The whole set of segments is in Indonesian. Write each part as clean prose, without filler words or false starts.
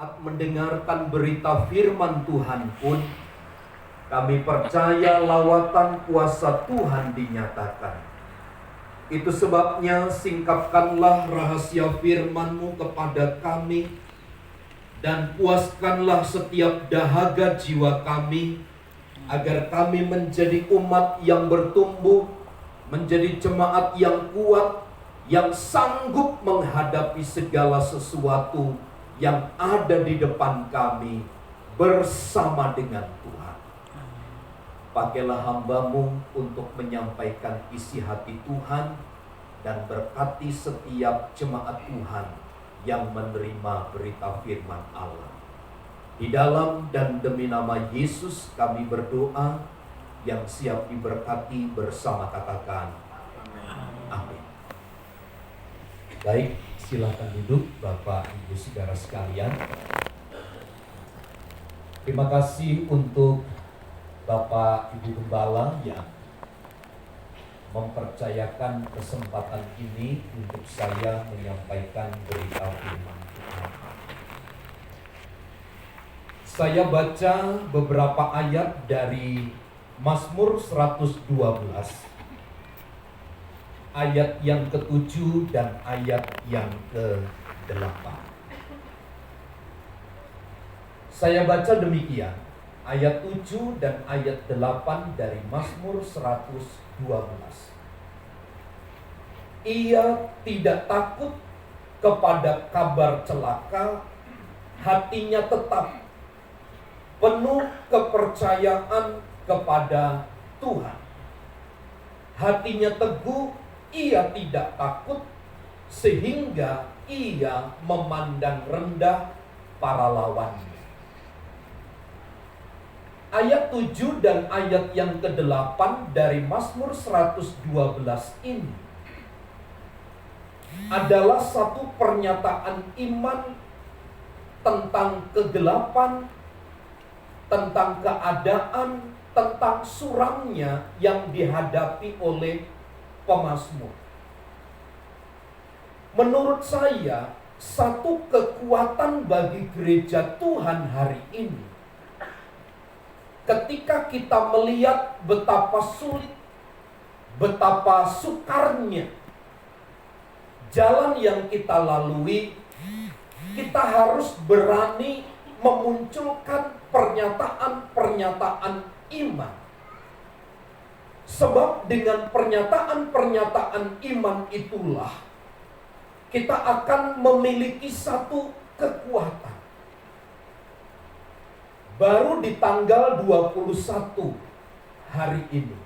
Saat mendengarkan berita firman Tuhan pun, kami percaya lawatan kuasa Tuhan dinyatakan. Itu sebabnya singkapkanlah rahasia firman-Mu kepada kami, dan puaskanlah setiap dahaga jiwa kami, agar kami menjadi umat yang bertumbuh, menjadi jemaat yang kuat, yang sanggup menghadapi segala sesuatu yang ada di depan kami bersama dengan Tuhan. Pakailah hamba-Mu untuk menyampaikan isi hati Tuhan, dan berkati setiap jemaat Tuhan yang menerima berita firman Allah. Di dalam dan demi nama Yesus kami berdoa, yang siap diberkati bersama katakan amin. Baik, silakan duduk Bapak Ibu saudara sekalian. Terima kasih untuk Bapak Ibu Gembala yang mempercayakan kesempatan ini untuk saya menyampaikan berita firman Tuhan. Saya baca beberapa ayat dari Mazmur 112. Ayat yang ke-7 dan ayat yang ke-8. Saya baca demikian, ayat 7 dan ayat 8 dari Mazmur 112. Ia tidak takut kepada kabar celaka, hatinya tetap penuh kepercayaan kepada Tuhan. Hatinya teguh, ia tidak takut, sehingga ia memandang rendah para lawannya. Ayat 7 dan ayat yang ke-8 dari Mazmur 112 ini adalah satu pernyataan iman tentang kegelapan, tentang keadaan, tentang suramnya yang dihadapi oleh pemazmur. Menurut saya, satu kekuatan bagi gereja Tuhan hari ini, ketika kita melihat betapa sulit, betapa sukarnya jalan yang kita lalui, kita harus berani memunculkan pernyataan-pernyataan iman. Sebab dengan pernyataan-pernyataan iman itulah kita akan memiliki satu kekuatan. Baru di tanggal 21 hari ini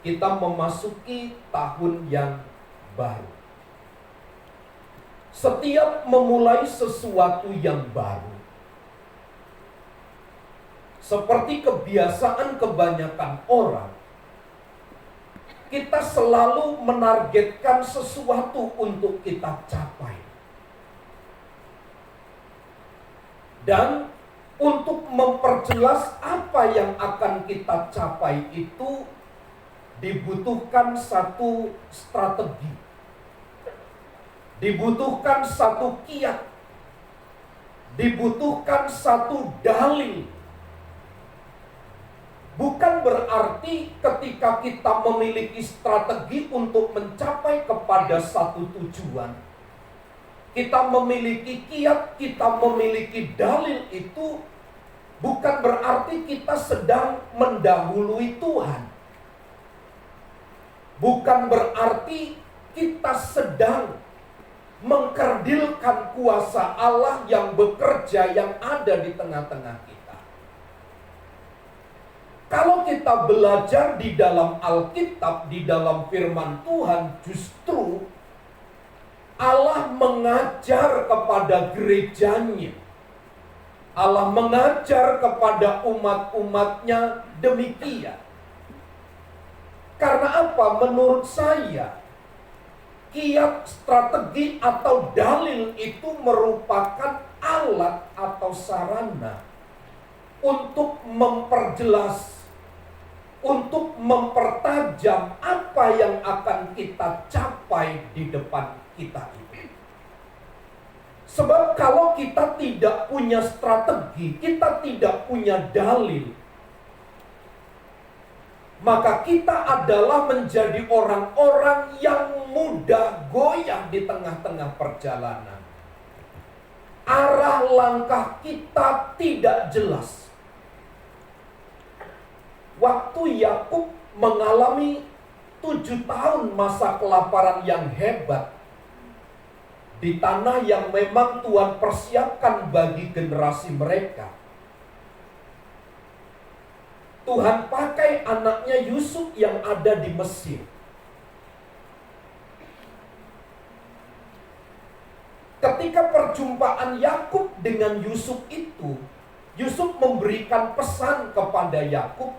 kita memasuki tahun yang baru. Setiap memulai sesuatu yang baru, seperti kebiasaan kebanyakan orang, kita selalu menargetkan sesuatu untuk kita capai. Dan untuk memperjelas apa yang akan kita capai itu dibutuhkan satu strategi. Dibutuhkan satu kiat. Dibutuhkan satu dalil. Bukan berarti ketika kita memiliki strategi untuk mencapai kepada satu tujuan, kita memiliki kiat, kita memiliki dalil, itu bukan berarti kita sedang mendahului Tuhan. Bukan berarti kita sedang mengkerdilkan kuasa Allah yang bekerja, yang ada di tengah-tengah kita. Kalau kita belajar di dalam Alkitab, di dalam firman Tuhan, justru Allah mengajar kepada gerejanya. Allah mengajar kepada umat-umatnya demikian. Karena apa? Menurut saya, kiat, strategi, atau dalil itu merupakan alat atau sarana untuk memperjelas, untuk mempertajam apa yang akan kita capai di depan kita itu. Sebab kalau kita tidak punya strategi, kita tidak punya dalil, maka kita adalah menjadi orang-orang yang mudah goyah di tengah-tengah perjalanan. Arah langkah kita tidak jelas. Waktu Yakub mengalami 7 tahun masa kelaparan yang hebat, di tanah yang memang Tuhan persiapkan bagi generasi mereka, Tuhan pakai anaknya Yusuf yang ada di Mesir. Ketika perjumpaan Yakub dengan Yusuf itu, Yusuf memberikan pesan kepada Yakub,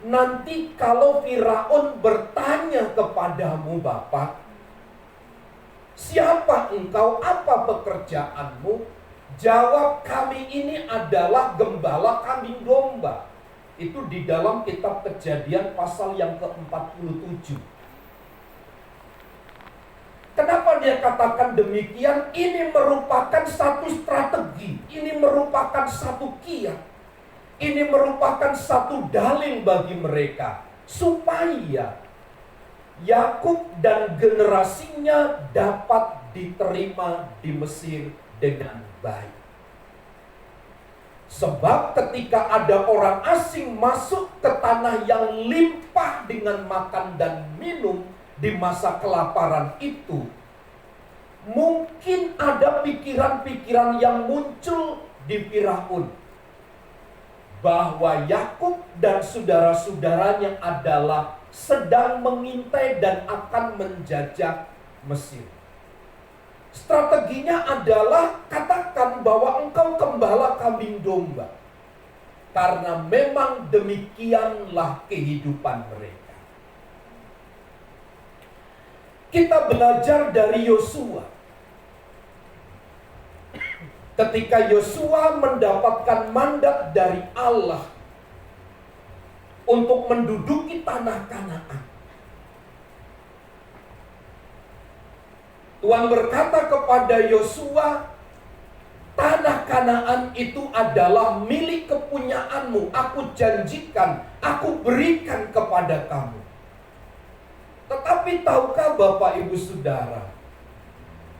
nanti kalau Firaun bertanya kepadamu, Bapak, siapa engkau, apa pekerjaanmu? Jawab, kami ini adalah gembala kambing domba. Itu di dalam kitab Kejadian pasal yang ke-47. Kenapa dia katakan demikian? Ini merupakan satu strategi, ini merupakan satu kiat, ini merupakan satu dalil bagi mereka, supaya Yakub dan generasinya dapat diterima di Mesir dengan baik. Sebab ketika ada orang asing masuk ke tanah yang limpah dengan makan dan minum di masa kelaparan itu, mungkin ada pikiran-pikiran yang muncul di Firaun, bahwa Yakub dan saudara-saudaranya adalah sedang mengintai dan akan menjajah Mesir. Strateginya adalah katakan bahwa engkau gembala kambing domba, karena memang demikianlah kehidupan mereka. Kita belajar dari Yosua. Ketika Yosua mendapatkan mandat dari Allah untuk menduduki tanah Kanaan, Tuhan berkata kepada Yosua, tanah Kanaan itu adalah milik kepunyaanmu. Aku janjikan, aku berikan kepada kamu. Tetapi tahukah Bapak Ibu Saudara,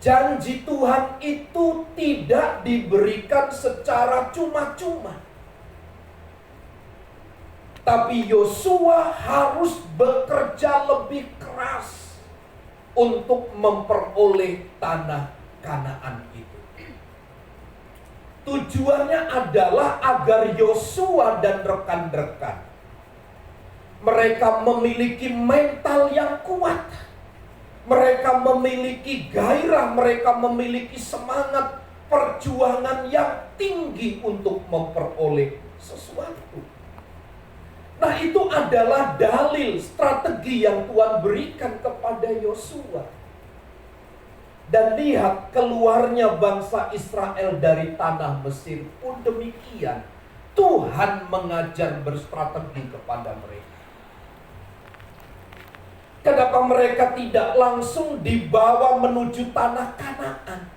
janji Tuhan itu tidak diberikan secara cuma-cuma. Tapi Yosua harus bekerja lebih keras untuk memperoleh tanah Kanaan itu. Tujuannya adalah agar Yosua dan rekan-rekan mereka memiliki mental yang kuat. Mereka memiliki gairah, mereka memiliki semangat perjuangan yang tinggi untuk memperoleh sesuatu. Nah, itu adalah dalil strategi yang Tuhan berikan kepada Yosua. Dan lihat keluarnya bangsa Israel dari tanah Mesir pun demikian. Tuhan mengajar berstrategi kepada mereka. Kenapa mereka tidak langsung dibawa menuju tanah Kanaan,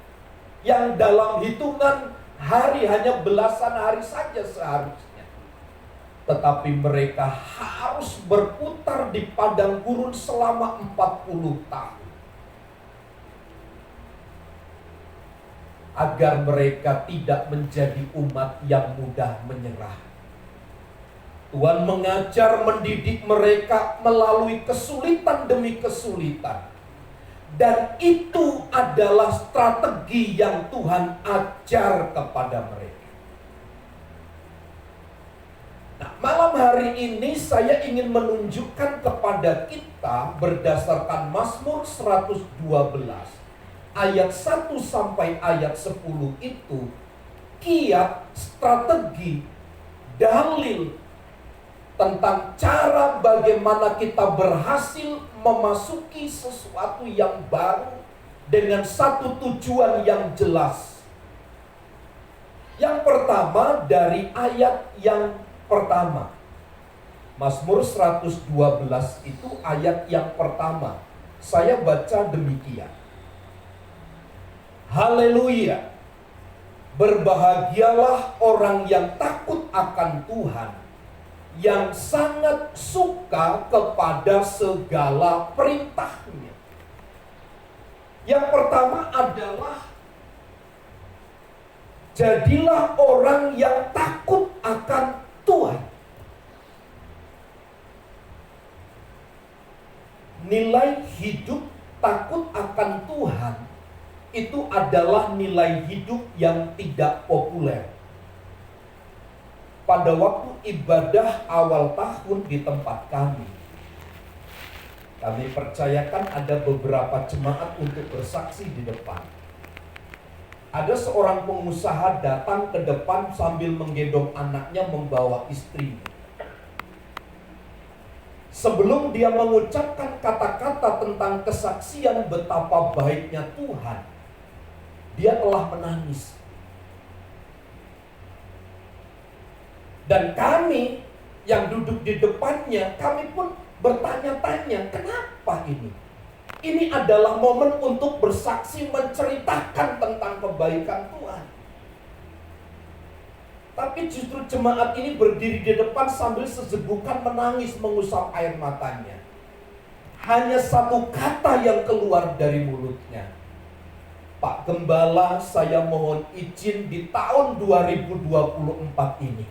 yang dalam hitungan hari, hanya belasan hari saja seharusnya. Tetapi mereka harus berputar di padang gurun selama 40 tahun. Agar mereka tidak menjadi umat yang mudah menyerah. Tuhan mengajar, mendidik mereka melalui kesulitan demi kesulitan. Dan itu adalah strategi yang Tuhan ajar kepada mereka. Nah, malam hari ini saya ingin menunjukkan kepada kita berdasarkan Mazmur 112 ayat 1 sampai ayat 10 itu kiat, strategi, dalil tentang cara bagaimana kita berhasil memasuki sesuatu yang baru dengan satu tujuan yang jelas. Yang pertama dari ayat yang pertama. Mazmur 112 itu ayat yang pertama. Saya baca demikian. Haleluya. Berbahagialah orang yang takut akan Tuhan, yang sangat suka kepada segala perintahnya. Yang pertama adalah jadilah orang yang takut akan Tuhan. Nilai hidup takut akan Tuhan itu adalah nilai hidup yang tidak populer. Pada waktu ibadah awal tahun di tempat kami percayakan ada beberapa jemaat untuk bersaksi di depan. Ada seorang pengusaha datang ke depan sambil menggendong anaknya membawa istrinya. Sebelum dia mengucapkan kata-kata tentang kesaksian betapa baiknya Tuhan, dia telah menangis. Dan kami yang duduk di depannya, kami pun bertanya-tanya, kenapa ini? Ini adalah momen untuk bersaksi, menceritakan tentang kebaikan Tuhan. Tapi justru jemaat ini berdiri di depan sambil sejegukan menangis, mengusap air matanya. Hanya satu kata yang keluar dari mulutnya. Pak Gembala, saya mohon izin di tahun 2024 ini,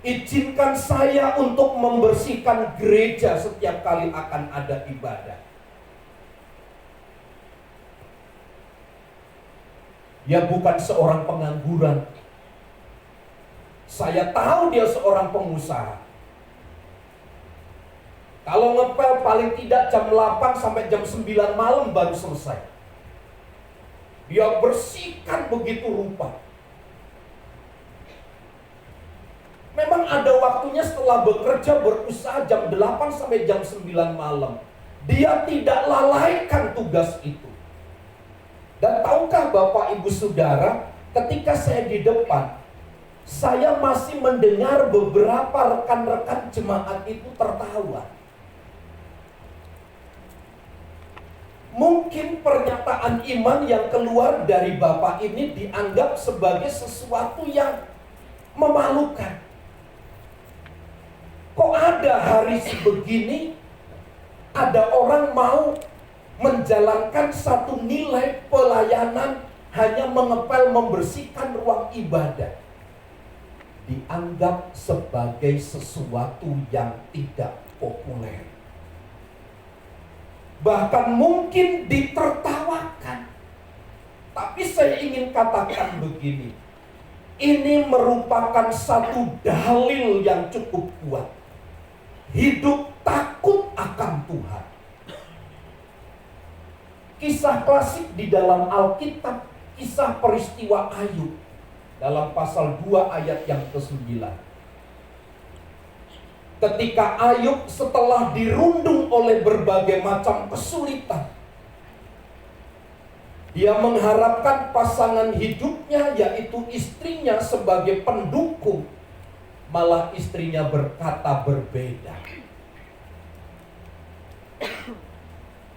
izinkan saya untuk membersihkan gereja setiap kali akan ada ibadah. Dia bukan seorang pengangguran. Saya tahu dia seorang pengusaha. Kalau ngepel paling tidak jam 8 sampai jam 9 malam baru selesai. Dia bersihkan begitu rupa. Memang ada waktunya setelah bekerja berusaha jam 8 sampai jam 9 malam. Dia tidak lalaikan tugas itu. Dan tahukah Bapak Ibu Saudara, ketika saya di depan, saya masih mendengar beberapa rekan-rekan jemaat itu tertawa. Mungkin pernyataan iman yang keluar dari Bapak ini dianggap sebagai sesuatu yang memalukan. Kok ada hari sebegini, ada orang mau menjalankan satu nilai pelayanan hanya mengepel membersihkan ruang ibadah. Dianggap sebagai sesuatu yang tidak populer. Bahkan mungkin ditertawakan. Tapi saya ingin katakan begini. Ini merupakan satu dalil yang cukup kuat. Hidup takut akan Tuhan. Kisah klasik di dalam Alkitab, kisah peristiwa Ayub. Dalam pasal 2 ayat yang ke-9. Ketika Ayub setelah dirundung oleh berbagai macam kesulitan, dia mengharapkan pasangan hidupnya yaitu istrinya sebagai pendukung. Malah istrinya berkata berbeda.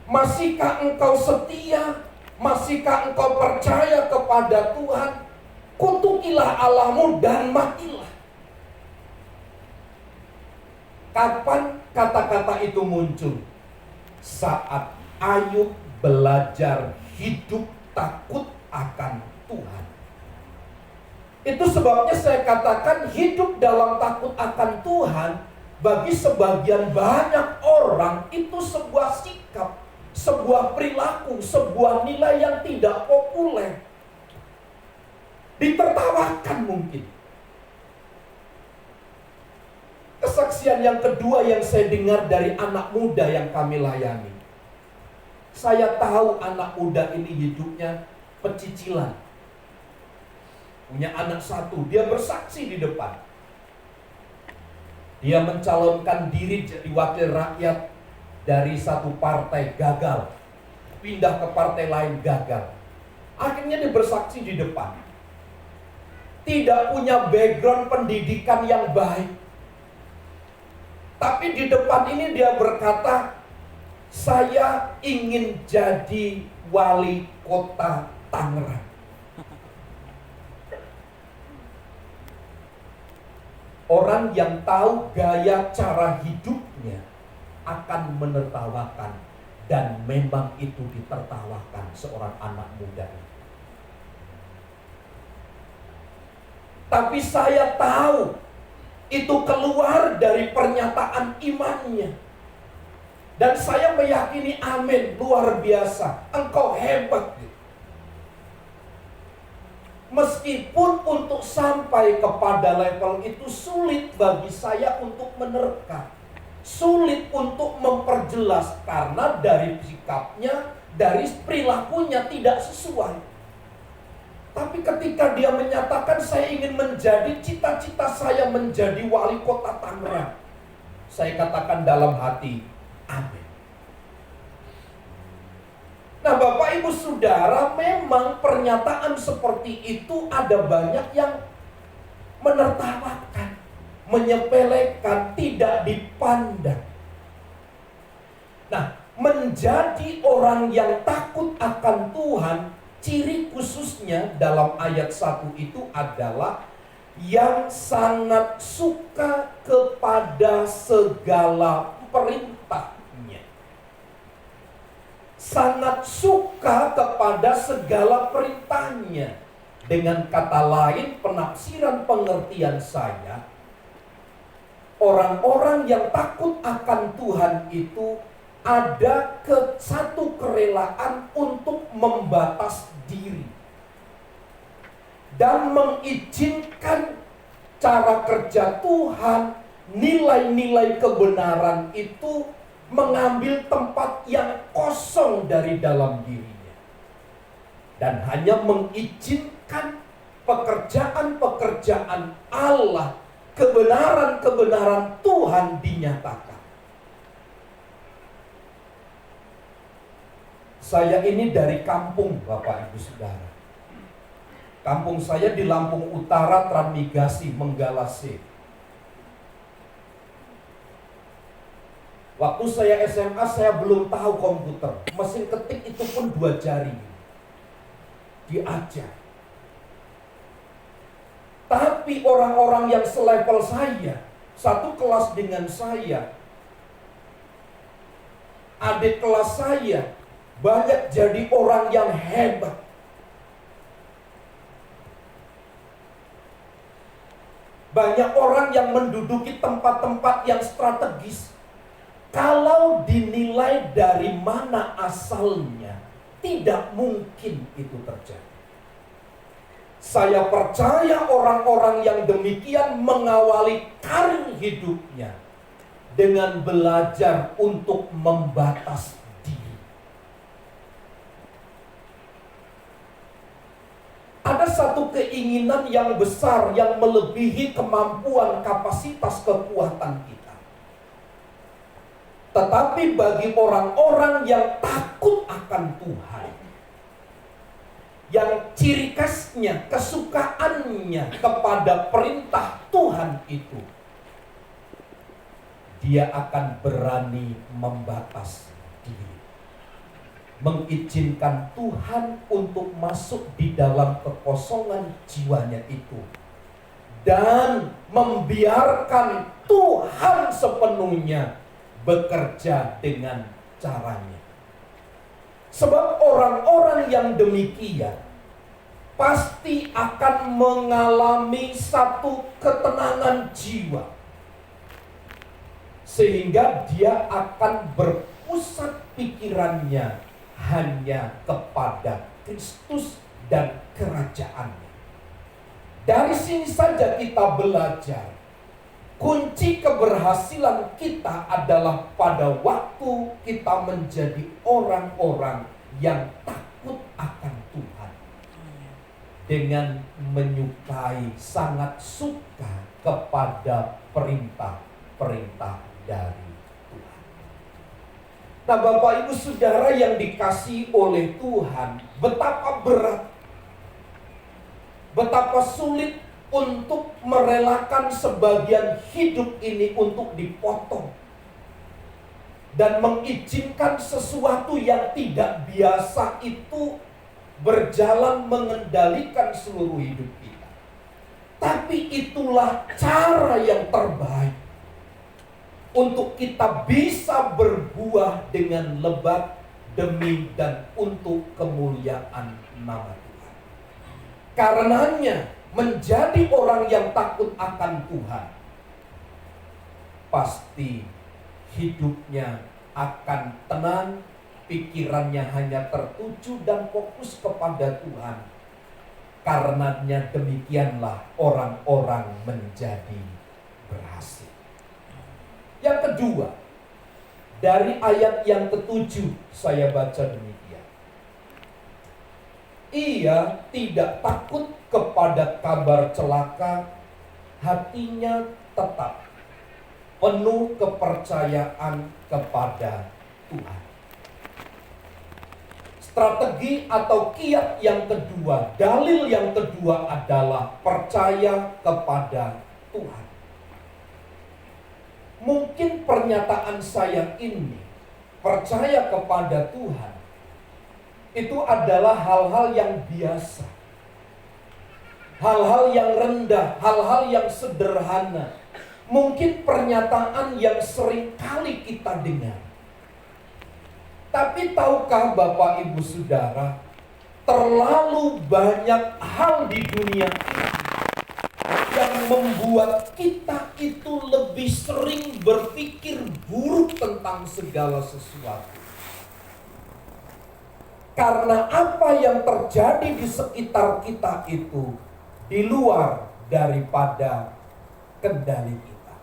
Masihkah engkau setia? Masihkah engkau percaya kepada Tuhan? Kutukilah Allahmu dan matilah. Kapan kata-kata itu muncul? Saat Ayub belajar hidup takut akan Tuhan. Itu sebabnya saya katakan hidup dalam takut akan Tuhan bagi sebagian banyak orang itu sebuah sikap, sebuah perilaku, sebuah nilai yang tidak populer. Ditertawakan mungkin. Kesaksian yang kedua yang saya dengar dari anak muda yang kami layani. Saya tahu anak muda ini hidupnya pecicilan. Punya anak satu, dia bersaksi di depan. Dia mencalonkan diri jadi wakil rakyat dari satu partai, gagal. Pindah ke partai lain, gagal. Akhirnya dia bersaksi di depan. Tidak punya background pendidikan yang baik. Tapi di depan ini dia berkata, saya ingin jadi wali kota Tangerang. Orang yang tahu gaya cara hidupnya akan menertawakan, dan memang itu ditertawakan seorang anak muda. Tapi saya tahu itu keluar dari pernyataan imannya. Dan saya meyakini, amin, luar biasa, engkau hebat. Meskipun untuk sampai kepada level itu sulit bagi saya untuk menerka, sulit untuk memperjelas, karena dari sikapnya, dari perilakunya tidak sesuai. Tapi ketika dia menyatakan, saya ingin menjadi, cita-cita saya menjadi wali kota Tangerang, saya katakan dalam hati, amin. Nah, Bapak Ibu Saudara, memang pernyataan seperti itu ada banyak yang menertawakan, menyepelekan, tidak dipandang. Nah, menjadi orang yang takut akan Tuhan, ciri khususnya dalam ayat 1 itu adalah yang sangat suka kepada segala perintahnya. Sangat suka kepada segala perintahnya. Dengan kata lain, penafsiran pengertian saya, orang-orang yang takut akan Tuhan itu ada satu kerelaan untuk membatas diri dan mengizinkan cara kerja Tuhan, nilai-nilai kebenaran itu mengambil tempat yang kosong dari dalam dirinya, dan hanya mengizinkan pekerjaan-pekerjaan Allah, kebenaran-kebenaran Tuhan dinyatakan. Saya ini dari kampung, Bapak Ibu Saudara. Kampung saya di Lampung Utara, Transmigrasi, Menggalase. Waktu saya SMA, saya belum tahu komputer. Mesin ketik itu pun 2 jari. Diajar. Tapi orang-orang yang selevel saya, satu kelas dengan saya, adik kelas saya, banyak jadi orang yang hebat. Banyak orang yang menduduki tempat-tempat yang strategis. Kalau dinilai dari mana asalnya, tidak mungkin itu terjadi. Saya percaya orang-orang yang demikian mengawali karir hidupnya dengan belajar untuk membatas diri. Ada satu keinginan yang besar yang melebihi kemampuan, kapasitas, kekuatan kita. Tetapi bagi orang-orang yang takut akan Tuhan, yang ciri khasnya, kesukaannya kepada perintah Tuhan itu, dia akan berani membatas diri, mengizinkan Tuhan untuk masuk di dalam kekosongan jiwanya itu, dan membiarkan Tuhan sepenuhnya bekerja dengan caranya. Sebab orang-orang yang demikian pasti akan mengalami satu ketenangan jiwa, sehingga dia akan berpusat pikirannya hanya kepada Kristus dan kerajaannya. Dari sini saja kita belajar, kunci keberhasilan kita adalah pada waktu kita menjadi orang-orang yang takut akan Tuhan, dengan menyukai, sangat suka kepada perintah-perintah dari Tuhan. Nah, Bapak Ibu Saudara yang dikasihi oleh Tuhan, betapa berat, betapa sulit untuk merelakan sebagian hidup ini untuk dipotong dan mengizinkan sesuatu yang tidak biasa itu berjalan mengendalikan seluruh hidup kita. Tapi itulah cara yang terbaik untuk kita bisa berbuah dengan lebat demi dan untuk kemuliaan nama Tuhan. Karenanya menjadi orang yang takut akan Tuhan, pasti hidupnya akan tenang, pikirannya hanya tertuju dan fokus kepada Tuhan. Karenanya demikianlah orang-orang menjadi berhasil. Yang kedua, dari ayat yang ke-7 saya baca demikian. Ia tidak takut kepada kabar celaka, hatinya tetap penuh kepercayaan kepada Tuhan. Strategi atau kiat yang kedua, dalil yang kedua adalah percaya kepada Tuhan. Mungkin pernyataan saya ini, percaya kepada Tuhan, itu adalah hal-hal yang biasa. Hal-hal yang rendah, hal-hal yang sederhana. Mungkin pernyataan yang sering kali kita dengar. Tapi tahukah Bapak Ibu Saudara, terlalu banyak hal di dunia ini yang membuat kita itu lebih sering berpikir buruk tentang segala sesuatu. Karena apa yang terjadi di sekitar kita itu di luar daripada kendali kita.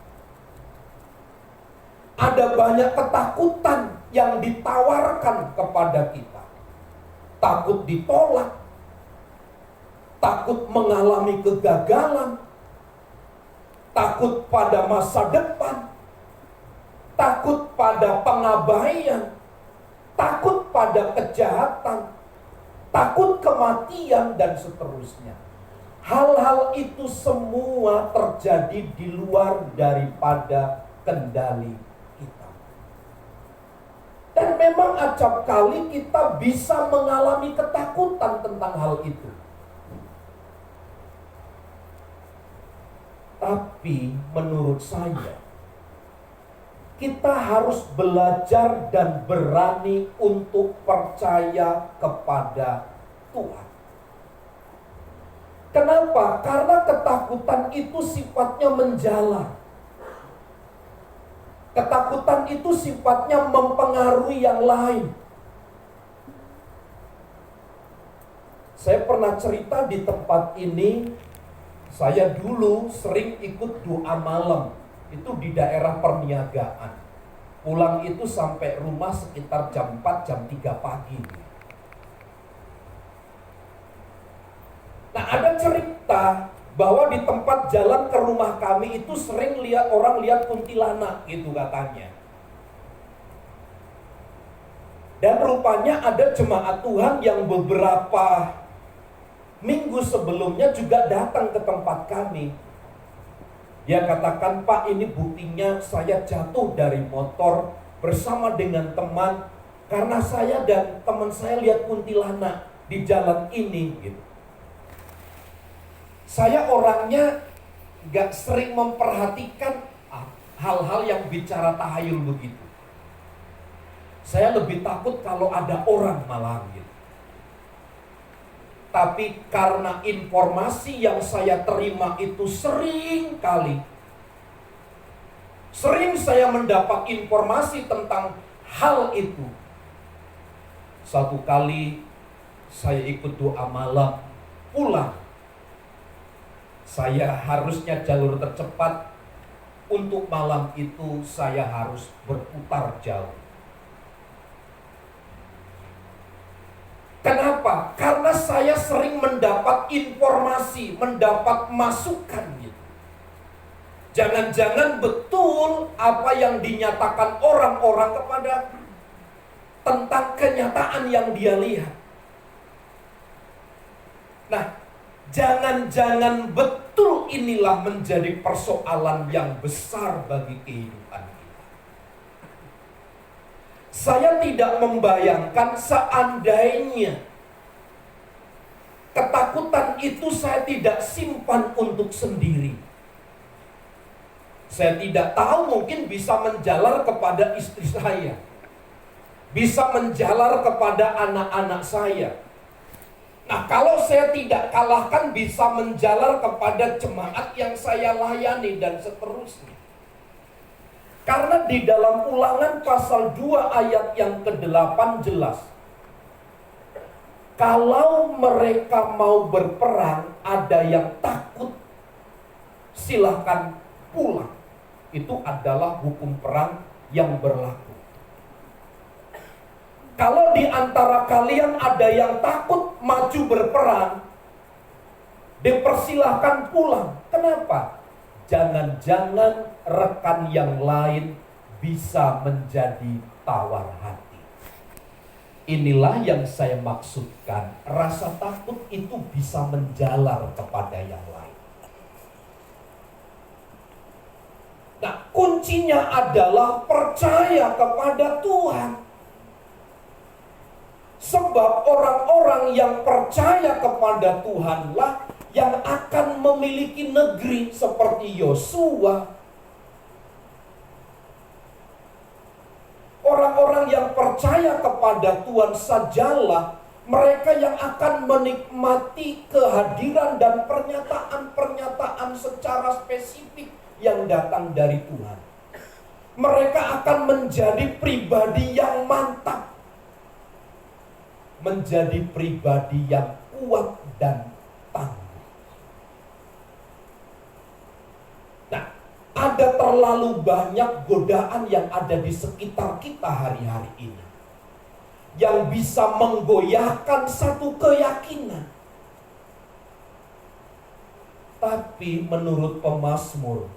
Ada banyak ketakutan yang ditawarkan kepada kita. Takut ditolak, takut mengalami kegagalan, takut pada masa depan, takut pada pengabaian, takut pada kejahatan, takut kematian, dan seterusnya. Hal-hal itu semua terjadi di luar daripada kendali kita. Dan memang acap kali kita bisa mengalami ketakutan tentang hal itu. Tapi menurut saya, kita harus belajar dan berani untuk percaya kepada Tuhan. Kenapa? Karena ketakutan itu sifatnya menjalar. Ketakutan itu sifatnya mempengaruhi yang lain. Saya pernah cerita di tempat ini, saya dulu sering ikut doa malam. Itu di daerah perniagaan. Pulang itu sampai rumah sekitar jam 4, jam 3 pagi. Nah, ada cerita bahwa di tempat jalan ke rumah kami itu sering orang lihat kuntilanak gitu katanya. Dan rupanya ada jemaat Tuhan yang beberapa minggu sebelumnya juga datang ke tempat kami. Dia katakan, "Pak, ini buktinya saya jatuh dari motor bersama dengan teman karena saya dan teman saya lihat kuntilanak di jalan ini." Gitu. Saya orangnya gak sering memperhatikan hal-hal yang bicara tahayul begitu. Saya lebih takut kalau ada orang malah gitu. Tapi karena informasi yang saya terima itu sering saya mendapat informasi tentang hal itu. Satu kali saya ikut doa malam, pulang. Saya harusnya jalur tercepat. Untuk malam itu saya harus berputar jauh. Kenapa? Karena saya sering mendapat informasi, mendapat masukan gitu. Jangan-jangan betul apa yang dinyatakan orang-orang kepada tentang kenyataan yang dia lihat. Nah, jangan-jangan betul inilah menjadi persoalan yang besar bagi kehidupan kita. Saya tidak membayangkan seandainya Ketakutan itu saya tidak simpan untuk sendiri. Saya tidak tahu, mungkin bisa menjalar kepada istri saya, bisa menjalar kepada anak-anak saya. Nah, kalau saya tidak kalahkan, bisa menjalar kepada jemaat yang saya layani dan seterusnya. Karena di dalam Ulangan pasal 2 ayat yang ke-8 jelas, kalau mereka mau berperang, ada yang takut, silahkan pulang. Itu adalah hukum perang yang berlaku. Kalau di antara kalian ada yang takut maju berperang, dipersilahkan pulang. Kenapa? Jangan-jangan rekan yang lain bisa menjadi tawar hati. Inilah yang saya maksudkan. Rasa takut itu bisa menjalar kepada yang lain. Nah, kuncinya adalah percaya kepada Tuhan. Sebab orang-orang yang percaya kepada Tuhanlah yang akan memiliki negeri seperti Yosua. Orang-orang yang percaya kepada Tuhan sajalah mereka yang akan menikmati kehadiran dan pernyataan-pernyataan secara spesifik yang datang dari Tuhan. Mereka akan menjadi pribadi yang mantap, menjadi pribadi yang kuat dan tangguh. Nah, ada terlalu banyak godaan yang ada di sekitar kita hari-hari ini, yang bisa menggoyahkan satu keyakinan. Tapi menurut pemazmur,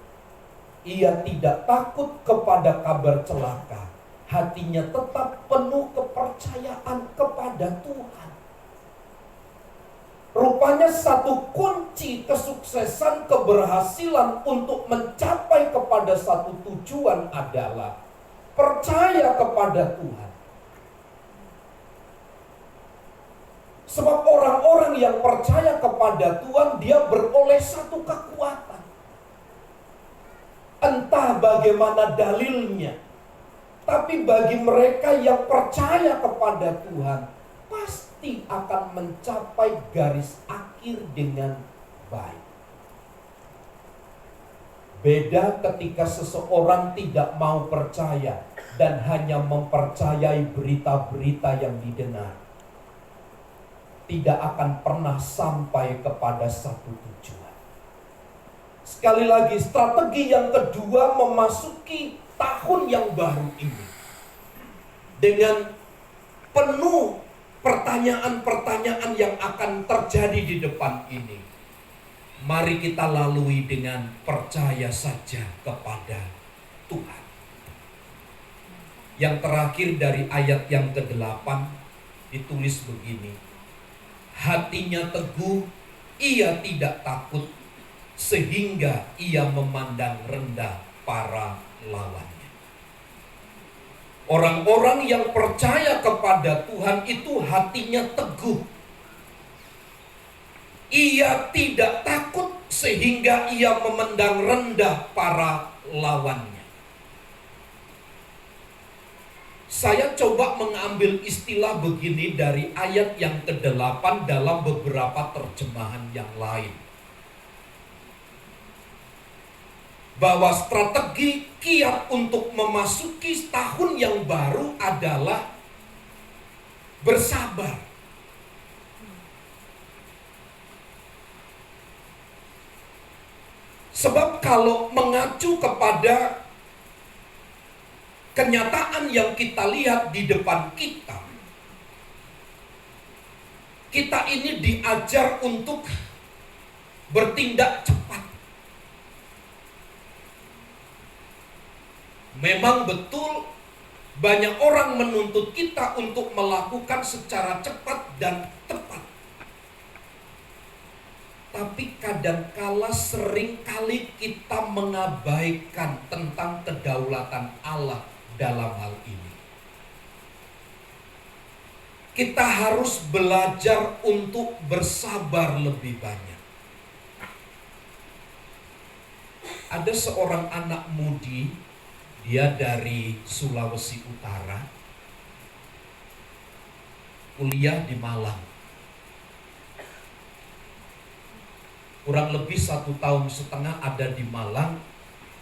ia tidak takut kepada kabar celaka. Hatinya tetap penuh kepercayaan kepada Tuhan. Rupanya satu kunci kesuksesan, keberhasilan untuk mencapai kepada satu tujuan adalah percaya kepada Tuhan. Sebab orang-orang yang percaya kepada Tuhan, dia beroleh satu kekuatan. Entah bagaimana dalilnya, tapi bagi mereka yang percaya kepada Tuhan, pasti akan mencapai garis akhir dengan baik. Beda ketika seseorang tidak mau percaya dan hanya mempercayai berita-berita yang didengar. Tidak akan pernah sampai kepada satu tujuan. Sekali lagi, strategi yang kedua memasuki tahun yang baru ini dengan penuh pertanyaan-pertanyaan yang akan terjadi di depan ini. Mari kita lalui dengan percaya saja kepada Tuhan. Yang terakhir dari ayat yang ke-8 ditulis begini: hatinya teguh, ia tidak takut, sehingga ia memandang rendah para lawannya. Orang-orang yang percaya kepada Tuhan itu hatinya teguh. Ia tidak takut sehingga ia memandang rendah para lawannya. Saya coba mengambil istilah begini dari ayat yang ke-8 dalam beberapa terjemahan yang lain. Bahwa strategi kiat untuk memasuki tahun yang baru adalah bersabar. Sebab kalau mengacu kepada kenyataan yang kita lihat di depan kita, kita ini diajar untuk bertindak cepat. Memang betul banyak orang menuntut kita untuk melakukan secara cepat dan tepat. Tapi kadangkala seringkali kita mengabaikan tentang kedaulatan Allah dalam hal ini. kita harus belajar untuk bersabar lebih banyak. Ada seorang anak mudi, dia dari Sulawesi Utara, kuliah di Malang. Kurang lebih 1,5 tahun ada di Malang.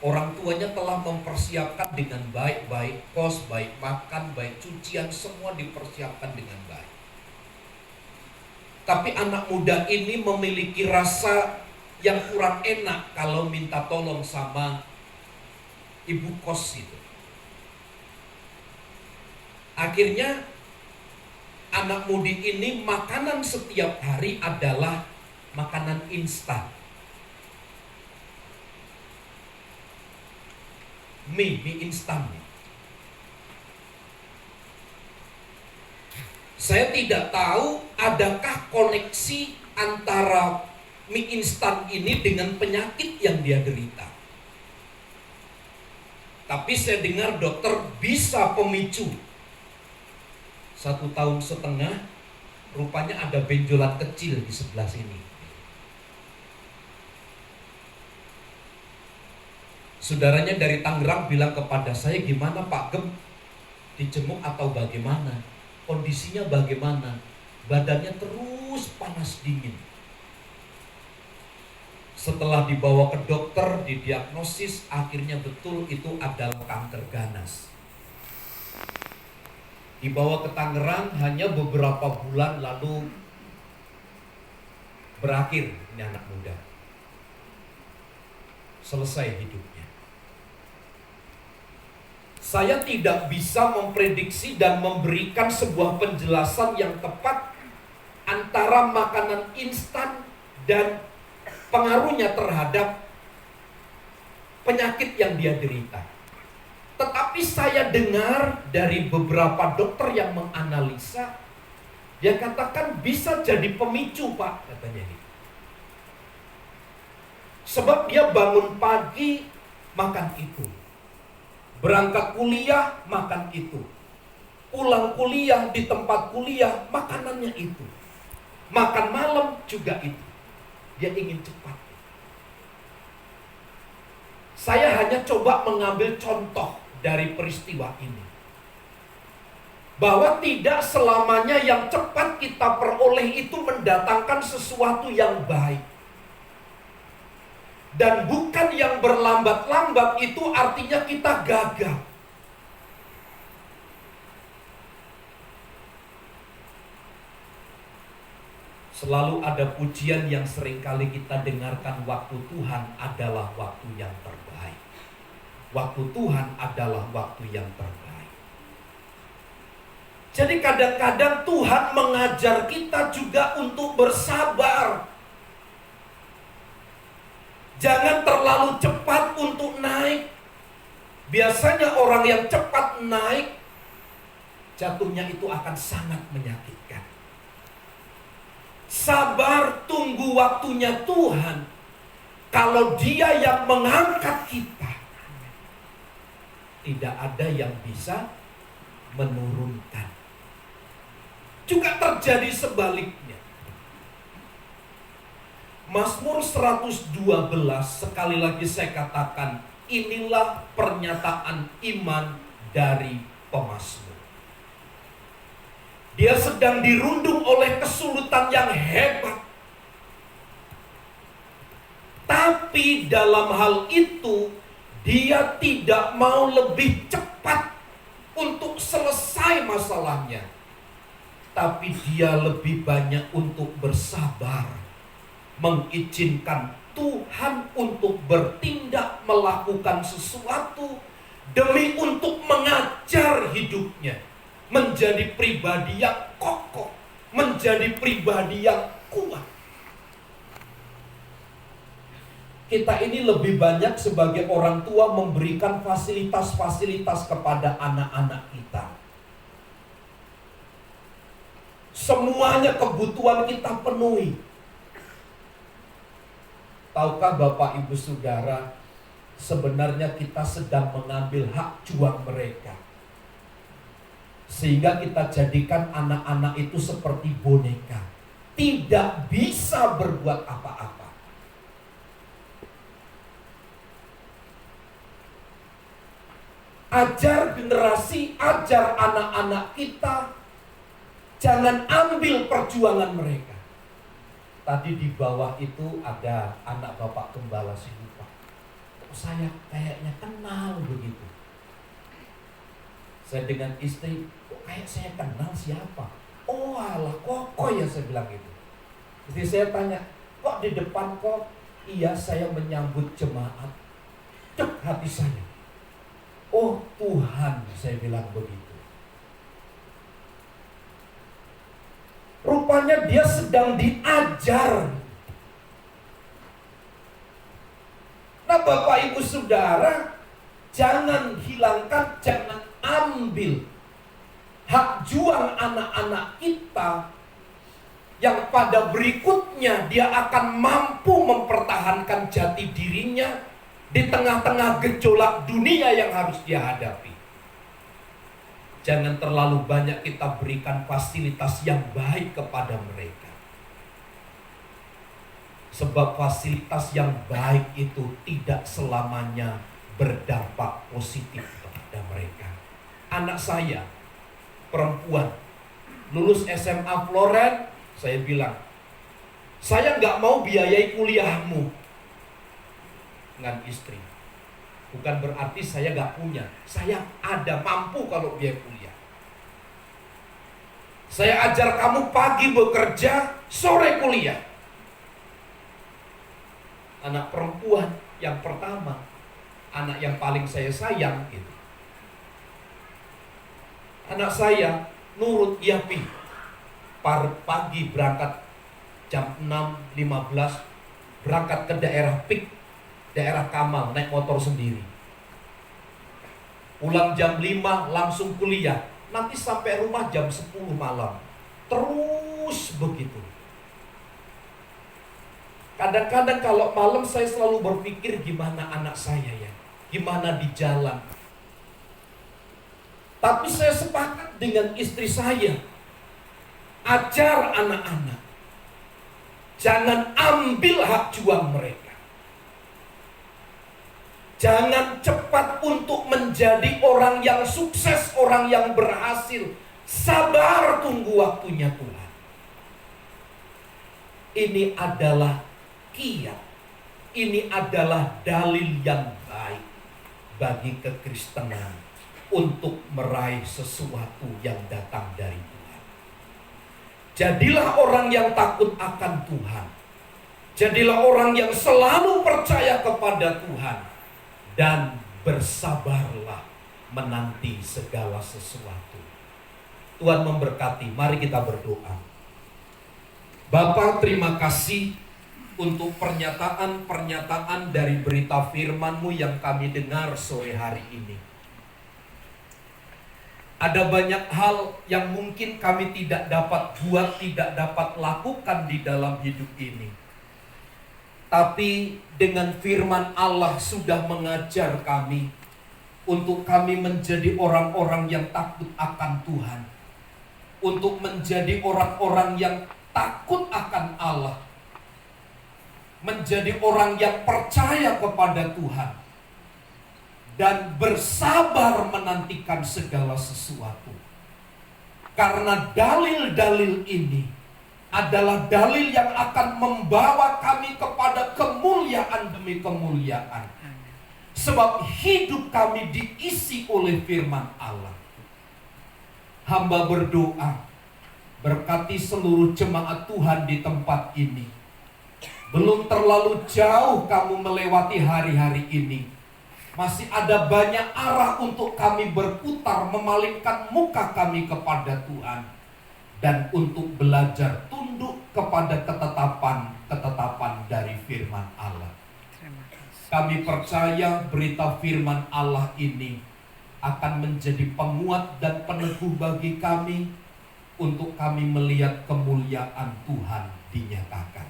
Orang tuanya telah mempersiapkan dengan baik, baik kos, baik makan, baik cucian, semua dipersiapkan dengan baik. Tapi anak muda ini memiliki rasa yang kurang enak kalau minta tolong sama ibu kos itu. Akhirnya anak mudi ini makanan setiap hari adalah makanan instan. Mie instan. Saya tidak tahu adakah koneksi antara mie instan ini dengan penyakit yang dia derita. Tapi saya dengar dokter bisa pemicu. 1,5 tahun rupanya ada benjolan kecil di sebelah sini. Saudaranya dari Tangerang bilang kepada saya, gimana Pak Gem? Dijemuk atau bagaimana? Kondisinya bagaimana? Badannya terus panas dingin. Setelah dibawa ke dokter, didiagnosis, akhirnya betul itu adalah kanker ganas. Dibawa ke Tangerang hanya beberapa bulan lalu berakhir ini anak muda. Selesai hidupnya. Saya tidak bisa memprediksi dan memberikan sebuah penjelasan yang tepat antara makanan instan dan pengaruhnya terhadap penyakit yang dia derita. Tetapi saya dengar dari beberapa dokter yang menganalisa, dia katakan bisa jadi pemicu Pak, katanya ini. Sebab dia bangun pagi makan itu, berangkat kuliah makan itu, pulang kuliah di tempat kuliah makanannya itu, makan malam juga itu. Dia ingin cepat. Saya hanya coba mengambil contoh dari peristiwa ini, bahwa tidak selamanya yang cepat kita peroleh itu mendatangkan sesuatu yang baik. Dan bukan yang berlambat-lambat itu artinya kita gagal. Selalu ada pujian yang seringkali kita dengarkan, waktu Tuhan adalah waktu yang terbaik. Waktu Tuhan adalah waktu yang terbaik. Jadi kadang-kadang Tuhan mengajar kita juga untuk bersabar. Jangan terlalu cepat untuk naik. Biasanya orang yang cepat naik, jatuhnya itu akan sangat menyakitkan. Sabar, tunggu waktunya Tuhan. Kalau Dia yang mengangkat kita, tidak ada yang bisa menurunkan. Juga terjadi sebaliknya. Mazmur 112, sekali lagi saya katakan, inilah pernyataan iman dari pemazmur. Dia sedang dirundung oleh kesulitan yang hebat. Tapi dalam hal itu, dia tidak mau lebih cepat untuk selesai masalahnya. Tapi dia lebih banyak untuk bersabar, mengizinkan Tuhan untuk bertindak, melakukan sesuatu demi untuk mengajar hidupnya menjadi pribadi yang kokoh, menjadi pribadi yang kuat. Kita ini lebih banyak sebagai orang tua memberikan fasilitas-fasilitas kepada anak-anak kita. Semuanya kebutuhan kita penuhi. Tahukah Bapak Ibu Saudara, sebenarnya kita sedang mengambil hak juang mereka. Sehingga kita jadikan anak-anak itu seperti boneka, tidak bisa berbuat apa-apa. Ajar generasi, ajar anak-anak kita, jangan ambil perjuangan mereka. Tadi di bawah itu ada anak Bapak Gembala Silupa. Saya kayaknya kenal begitu. Saya dengan istri, kok kayak saya kenal siapa? Oh alah, Koko ya, saya bilang gitu. Jadi saya tanya, kok di depan kok? Iya, saya menyambut jemaat. Cek hati saya. Oh Tuhan, saya bilang begitu. Rupanya dia sedang diajar. Nah Bapak Ibu Saudara, jangan hilangkan, jangan ambil hak juang anak-anak kita yang pada berikutnya dia akan mampu mempertahankan jati dirinya di tengah-tengah gejolak dunia yang harus dia hadapi. Jangan terlalu banyak kita berikan fasilitas yang baik kepada mereka. Sebab fasilitas yang baik itu tidak selamanya berdampak positif kepada mereka. Anak saya, perempuan, lulus SMA Floren, saya bilang, saya nggak mau biayai kuliahmu. Dengan istri, bukan berarti saya nggak punya, saya ada, mampu kalau biaya kuliah. Saya ajar kamu pagi bekerja, sore kuliah. Anak perempuan yang pertama, anak yang paling saya sayang gitu. Anak saya nurut, iya Pi. Pagi berangkat jam 6.15, berangkat ke daerah Pik, daerah Kamal, naik motor sendiri. Pulang jam 5 langsung kuliah. Nanti sampai rumah jam 10 malam. Terus begitu. Kadang-kadang kalau malam saya selalu berpikir gimana anak saya ya, gimana di jalan. Tapi saya sepakat dengan istri saya, ajar anak-anak, jangan ambil hak juang mereka. Jangan cepat untuk menjadi orang yang sukses, orang yang berhasil. Sabar, tunggu waktunya Tuhan. Ini adalah kiat. Ini adalah dalil yang baik bagi kekristenan untuk meraih sesuatu yang datang dari Tuhan. Jadilah orang yang takut akan Tuhan. Jadilah orang yang selalu percaya kepada Tuhan. Dan bersabarlah menanti segala sesuatu. Tuhan memberkati. Mari kita berdoa. Bapa, terima kasih untuk pernyataan-pernyataan dari berita firman-Mu yang kami dengar sore hari ini. Ada banyak hal yang mungkin kami tidak dapat buat, tidak dapat lakukan di dalam hidup ini. Tapi dengan firman Allah sudah mengajar kami untuk kami menjadi orang-orang yang takut akan Tuhan. Untuk menjadi orang-orang yang takut akan Allah. Menjadi orang yang percaya kepada Tuhan. Dan bersabar menantikan segala sesuatu. Karena dalil-dalil ini adalah dalil yang akan membawa kami kepada kemuliaan demi kemuliaan. Sebab hidup kami diisi oleh firman Allah. Hamba berdoa, berkati seluruh jemaat Tuhan di tempat ini. Belum terlalu jauh kamu melewati hari-hari ini. Masih ada banyak arah untuk kami berputar, memalingkan muka kami kepada Tuhan. Dan untuk belajar tunduk kepada ketetapan dari firman Allah. Kami percaya berita firman Allah ini akan menjadi penguat dan peneguh bagi kami untuk kami melihat kemuliaan Tuhan dinyatakan.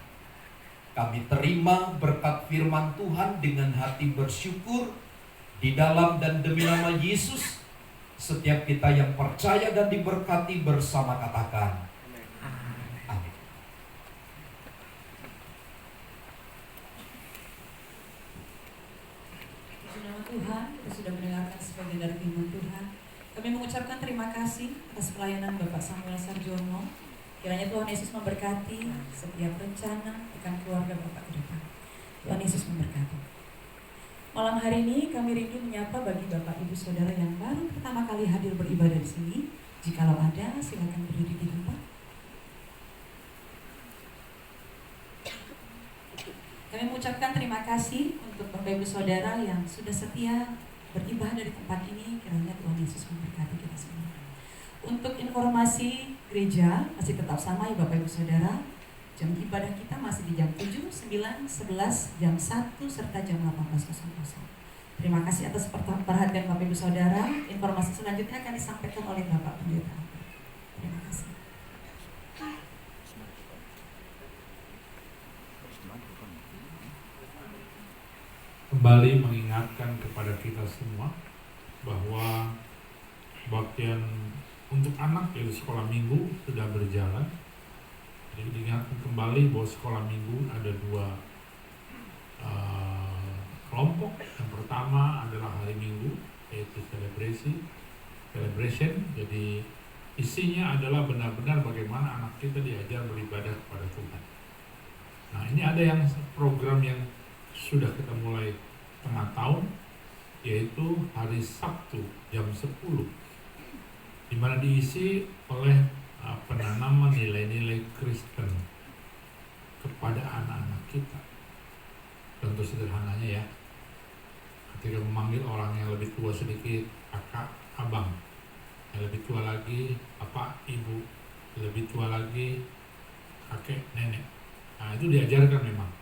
Kami terima berkat firman Tuhan dengan hati bersyukur di dalam dan demi nama Yesus. Setiap kita yang percaya dan diberkati bersama katakan amin. Nama Tuhan, kita sudah mendengarkan sebagian dari firman Tuhan. Kami mengucapkan terima kasih atas pelayanan Bapak Samuel Sarjono. Kiranya Tuhan Yesus memberkati setiap rencana akan keluarga Bapak ke depan. Tuhan Yesus memberkati. Malam hari ini kami rindu menyapa bagi Bapak Ibu Saudara yang baru pertama kali hadir beribadah di sini. Jikalau ada, silakan berdiri di tempat. Kami mengucapkan terima kasih untuk Bapak Ibu Saudara yang sudah setia beribadah dari tempat ini. Kiranya Tuhan Yesus memberkati kita semua. Untuk informasi gereja masih tetap sama ya Bapak Ibu Saudara. Jam ibadah kita masih di jam 7, 9, 11, jam 1, serta jam 18.00. Terima kasih atas perhatian Bapak Ibu Saudara. Informasi selanjutnya akan disampaikan oleh Bapak Pendeta. Terima kasih. Kembali mengingatkan kepada kita semua bahwa bagian untuk anak yaitu sekolah minggu sudah berjalan. Jadi diingatkan kembali bahwa sekolah minggu ada dua kelompok. Yang pertama adalah hari Minggu, yaitu celebration. Jadi isinya adalah benar-benar bagaimana anak kita diajar beribadah kepada Tuhan. Nah, ini ada yang program yang sudah kita mulai tengah tahun, yaitu hari Sabtu jam 10, di mana diisi oleh penanaman nilai-nilai Kristen kepada anak-anak kita. Contoh sederhananya ya, ketika memanggil orang yang lebih tua sedikit, kakak, abang, yang lebih tua lagi, bapak, ibu, lebih tua lagi, kakek, nenek. Nah, itu diajarkan memang.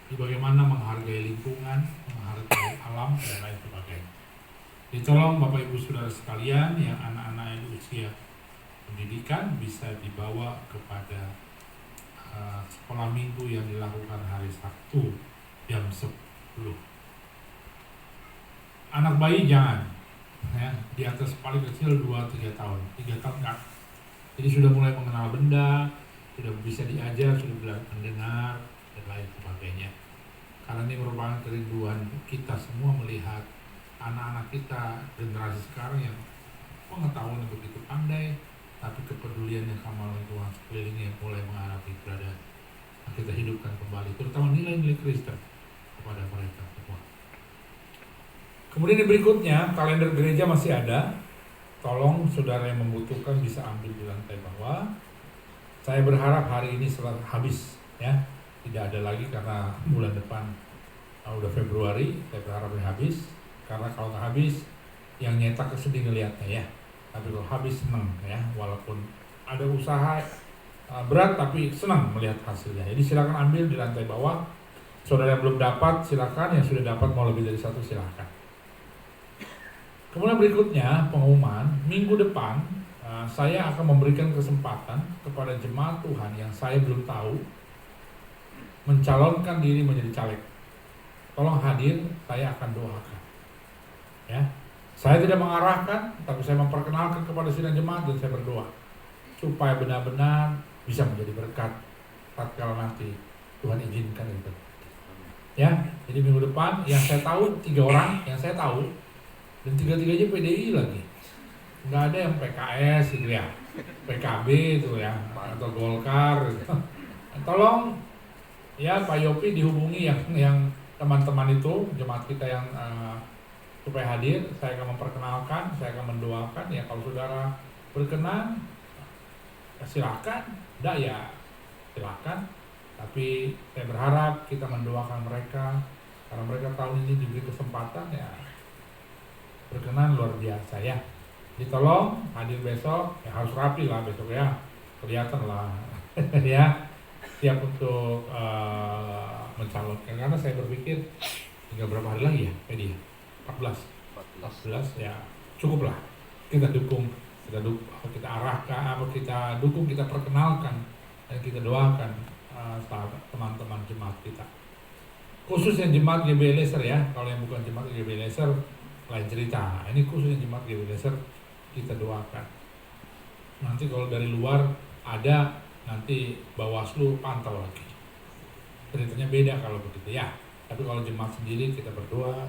Jadi bagaimana menghargai lingkungan, menghargai alam, dan lain sebagainya. Jadi tolong Bapak Ibu Saudara sekalian yang anak-anak yang usia pendidikan bisa dibawa kepada sekolah minggu yang dilakukan hari Sabtu jam 10. Anak bayi jangan ya, di atas paling kecil 2-3 tahun, 3 tahun enggak. Jadi sudah mulai mengenal benda, sudah bisa diajar, sudah mendengar, dan lain sebagainya. Karena ini merupakan kerinduan kita semua melihat anak-anak kita generasi sekarang yang pengetahuan begitu pandai, tapi kepedulian yang sama lingkungan sekelilingnya mulai menghadapi keberadaan. Kita hidupkan kembali, terutama nilai-nilai Kristen kepada mereka semua. Kemudian berikutnya, kalender gereja masih ada. Tolong saudara yang membutuhkan bisa ambil di lantai bawah. Saya berharap hari ini setelah habis, ya, tidak ada lagi karena bulan depan udah Februari. Saya berharap habis, karena kalau nggak habis, yang nyetak kesedih ngeliatnya ya. Tapi kalau habis senang ya, walaupun ada usaha berat tapi senang melihat hasilnya. Jadi silakan ambil di lantai bawah. Saudara yang belum dapat silakan, yang sudah dapat mau lebih dari satu silakan. Kemudian berikutnya pengumuman minggu depan saya akan memberikan kesempatan kepada jemaat Tuhan yang saya belum tahu mencalonkan diri menjadi caleg. Tolong hadir, saya akan doakan. Ya. Saya tidak mengarahkan, tapi saya memperkenalkan kepada sidang jemaat dan saya berdoa supaya benar-benar bisa menjadi berkat tatkala nanti Tuhan izinkan itu. Ya, jadi minggu depan yang saya tahu 3 orang yang saya tahu dan 3-3-nya PDI lagi, nggak ada yang PKS gitu ya, PKB itu ya, atau Golkar. Gitu. Tolong ya Pak Yopi dihubungi yang teman-teman itu jemaat kita yang supaya hadir. Saya akan memperkenalkan, saya akan mendoakan ya. Kalau saudara berkenan ya silakan, enggak ya silakan. Tapi saya berharap kita mendoakan mereka karena mereka tahun ini diberi kesempatan ya, berkenan luar biasa ya. Jadi tolong hadir besok ya, harus rapi lah besok ya, kelihatan lah ya, siap untuk mencalonkan. Karena saya berpikir tinggal berapa hari lagi ya, Pedi? 14 ya, cukup lah. Kita dukung, kita arahkan, kita dukung, kita perkenalkan dan kita doakan teman-teman jemaat kita. Khususnya jemaat GB Eliezer ya, kalau yang bukan jemaat GB Eliezer lain cerita. Ini khususnya jemaat GB Eliezer kita doakan. Nanti kalau dari luar ada, nanti Bawaslu pantau lagi. Beritanya beda kalau begitu ya. Tapi kalau jemaat sendiri kita berdoa,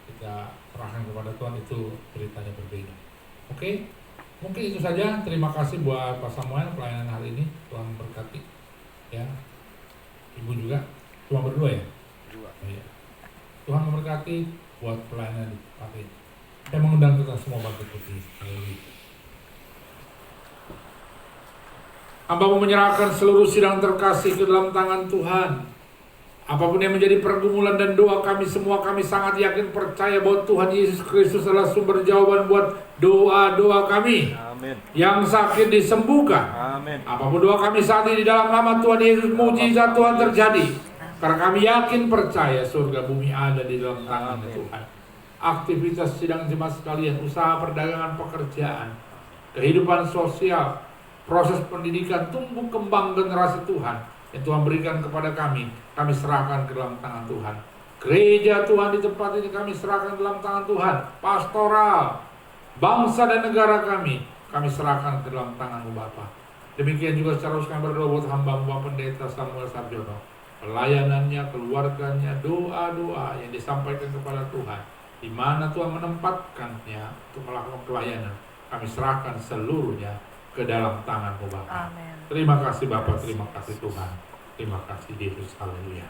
kita serahkan kepada Tuhan, itu beritanya berbeda. Oke? Mungkin itu saja. Terima kasih buat Pak Samuel pelayanan hari ini. Tuhan memberkati. Ya. Ibu juga cuma berdua ya? Berdua. Oh, ya. Tuhan memberkati buat pelayanan di tempat ini. Saya mengundang kita semua bangkit berdiri. Haleluya. Hamba mau menyerahkan seluruh sidang terkasih ke dalam tangan Tuhan. Apapun yang menjadi pergumulan dan doa kami semua, kami sangat yakin percaya bahwa Tuhan Yesus Kristus adalah sumber jawaban buat doa-doa kami. Amin. Yang sakit disembuhkan. Amin. Apapun doa kami saat ini dalam nama Tuhan Yesus, mujizat Tuhan terjadi. Karena kami yakin percaya surga bumi ada di dalam tangan Tuhan. Aktivitas sidang jemaat sekalian, usaha perdagangan pekerjaan, kehidupan sosial, proses pendidikan, tumbuh kembang generasi Tuhan yang Tuhan berikan kepada kami serahkan ke dalam tangan Tuhan. Gereja Tuhan di tempat ini kami serahkan dalam tangan Tuhan. Pastoral, bangsa dan negara kami serahkan ke dalam tangan-Mu Bapa. Demikian juga secara kami berdoa buat hamba-Mu Bapak Pendeta Samuel Sarjono, pelayanannya, keluarganya, doa-doa yang disampaikan kepada Tuhan, di mana Tuhan menempatkannya untuk melakukan pelayanan, kami serahkan seluruhnya ke dalam tangan-Mu Bapa. Amin. Terima kasih Bapak, terima kasih Tuhan, terima kasih Yesus, haleluya.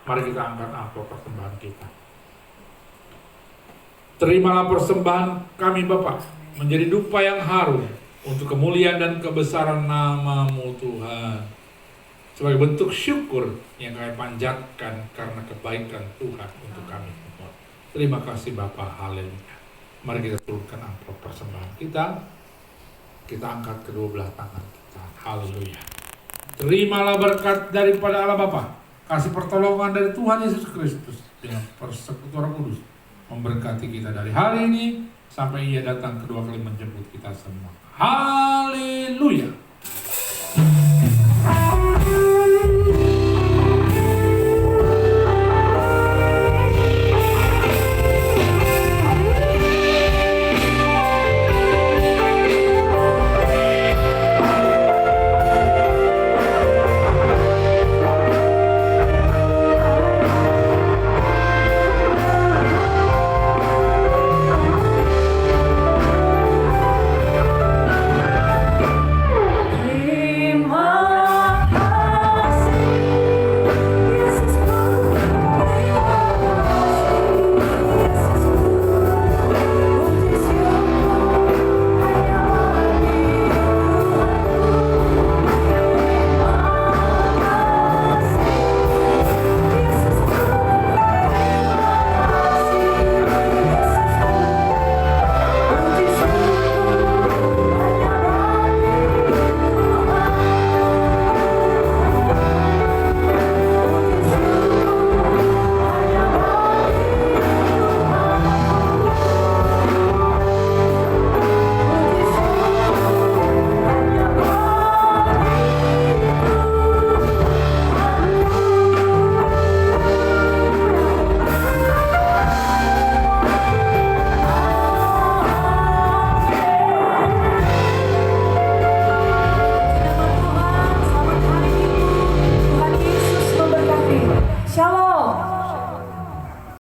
Mari kita angkat amplop persembahan kita. Terimalah persembahan kami Bapak, menjadi dupa yang harum untuk kemuliaan dan kebesaran nama-Mu Tuhan. Sebagai bentuk syukur yang kami panjatkan karena kebaikan Tuhan untuk kami semua. Terima kasih Bapak, haleluya. Mari kita turunkan amplop persembahan kita. Kita angkat kedua belah tangan kita. Haleluya. Terimalah berkat daripada Allah Bapa, kasih pertolongan dari Tuhan Yesus Kristus dengan persekutuan Roh Kudus memberkati kita dari hari ini sampai Ia datang kedua kali menjemput kita semua. Haleluya.